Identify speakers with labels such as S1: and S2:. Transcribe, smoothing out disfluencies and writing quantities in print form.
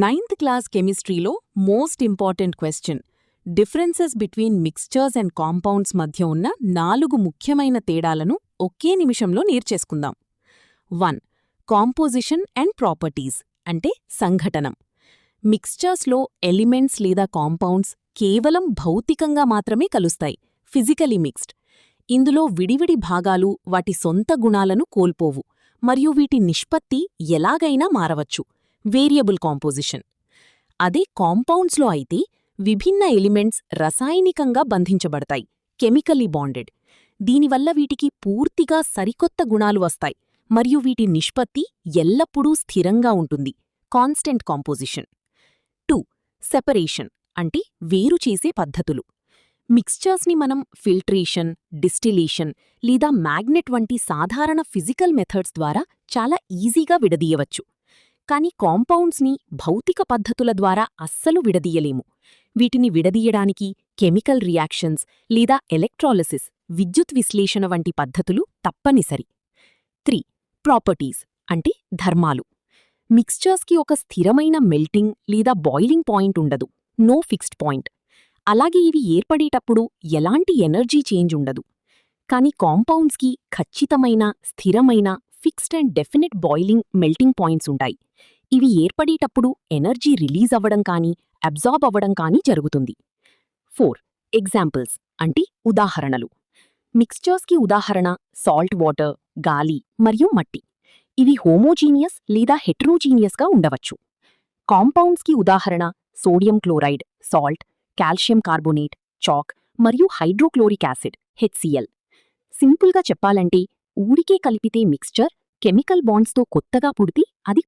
S1: Ninth class కెమిస్ట్రీలో most important question differences between mixtures and compounds మధ్య ఉన్న 4 ముఖ్యమైన తేడాలను ఒకే నిమిషంలో నేర్చేసుకుందాం. 1. కాంపోజిషన్ అండ్ ప్రాపర్టీస్ అంటే సంఘటనం. మిక్స్చర్స్లో ఎలిమెంట్స్ లేదా కాంపౌండ్స్ కేవలం భౌతికంగా మాత్రమే కలుస్తాయి, ఫిజికలీ మిక్స్డ్. ఇందులో విడివిడి భాగాలు వాటి సొంత గుణాలను కోల్పోవు మరియు వీటి నిష్పత్తి ఎలాగైనా మారవచ్చు, వేరియబుల్ కాంపోజిషన్. అదే కాంపౌండ్స్లో అయితే విభిన్న ఎలిమెంట్స్ రసాయనికంగా బంధించబడతాయి, కెమికల్లీ బాండెడ్. దీనివల్ల వీటికి పూర్తిగా సరికొత్త గుణాలు వస్తాయి మరియు వీటి నిష్పత్తి ఎల్లప్పుడూ స్థిరంగా ఉంటుంది, కాన్స్టెంట్ కాంపోజిషన్. 2. సెపరేషన్ అంటే వేరుచేసే పద్ధతులు. మిక్స్చర్స్ని మనం ఫిల్ట్రేషన్, డిస్టిలేషన్ లేదా మ్యాగ్నెట్ వంటి సాధారణ ఫిజికల్ మెథడ్స్ ద్వారా చాలా ఈజీగా విడదీయవచ్చు. కానీ కాంపౌండ్స్ని భౌతిక పద్ధతుల ద్వారా అస్సలు విడదీయలేము. వీటిని విడదీయడానికి కెమికల్ రియాక్షన్స్ లేదా ఎలక్ట్రాలిసిస్, విద్యుత్ విశ్లేషణ వంటి పద్ధతులు తప్పనిసరి. 3. ప్రాపర్టీస్ అంటే ధర్మాలు. మిక్స్చర్స్కి ఒక స్థిరమైన మెల్టింగ్ లేదా బాయిలింగ్ పాయింట్ ఉండదు, నో ఫిక్స్డ్ పాయింట్. అలాగే ఇవి ఏర్పడేటప్పుడు ఎలాంటి ఎనర్జీ చేంజ్ ఉండదు. కానీ కాంపౌండ్స్కి ఖచ్చితమైన, స్థిరమైన, fixed and definite boiling, melting points ఉంటాయి. ఇవి ఏర్పడేటప్పుడు ఎనర్జీ రిలీజ్ అవ్వడం కానీ అబ్జార్బ్ అవ్వడం కానీ జరుగుతుంది. 4. ఎగ్జాంపుల్స్ అంటే ఉదాహరణలు. మిక్స్చర్స్కి ఉదాహరణ సాల్ట్ వాటర్, గాలి మరియు మట్టి. ఇవి హోమోజీనియస్ లేదా హెట్రోజీనియస్గా ఉండవచ్చు. కాంపౌండ్స్కి ఉదాహరణ sodium chloride, salt, calcium carbonate, chalk మరియు హైడ్రోక్లోరిక్ యాసిడ్, HCl. సింపుల్గా చెప్పాలంటే ఊరికే కలిపితే మిక్స్చర్, కెమికల్ బాండ్స్తో కొత్తగా పుడితే అది